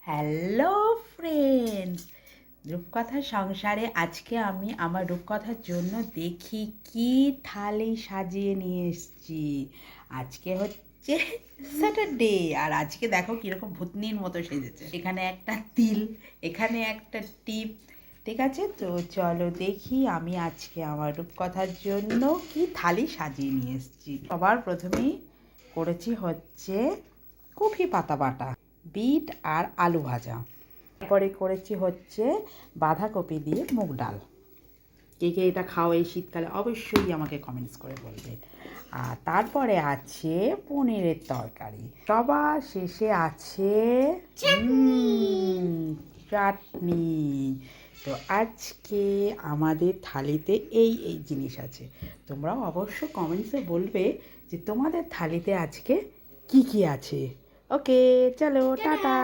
Hello friends, রূপকথার সংসারে আজকে আমি আমার রূপকথার জন্য দেখি কি থালি সাজিয়ে নিয়ে এসেছি। আজকে হচ্ছে স্যাটারডে, আর আজকে দেখো কীরকম ভূতনির মতো সেজেছে। এখানে একটা তিল, এখানে একটা টিপ। ঠিক আছে, তো চলো দেখি আমি আজকে আমার রূপকথার জন্য কি থালি সাজিয়ে নিয়ে এসেছি। সবার প্রথমেই করেছি হচ্ছে কফি পাতা বাটা, বিট আর আলু ভাজা। তারপরে করেছি হচ্ছে বাঁধাকপি দিয়ে মুগ ডাল। কে কে এটা খাও এই শীতকালে অবশ্যই আমাকে কমেন্টস করে বলবে। আর তারপরে আছে পনিরের তরকারি। সবার শেষে আছে চাটনি। তো আজকে আমাদের থালিতে এই এই জিনিস আছে। তোমরাও অবশ্য কমেন্টসে বলবে যে তোমাদের থালিতে আজকে কি কি আছে। ওকে, চলো টাটা।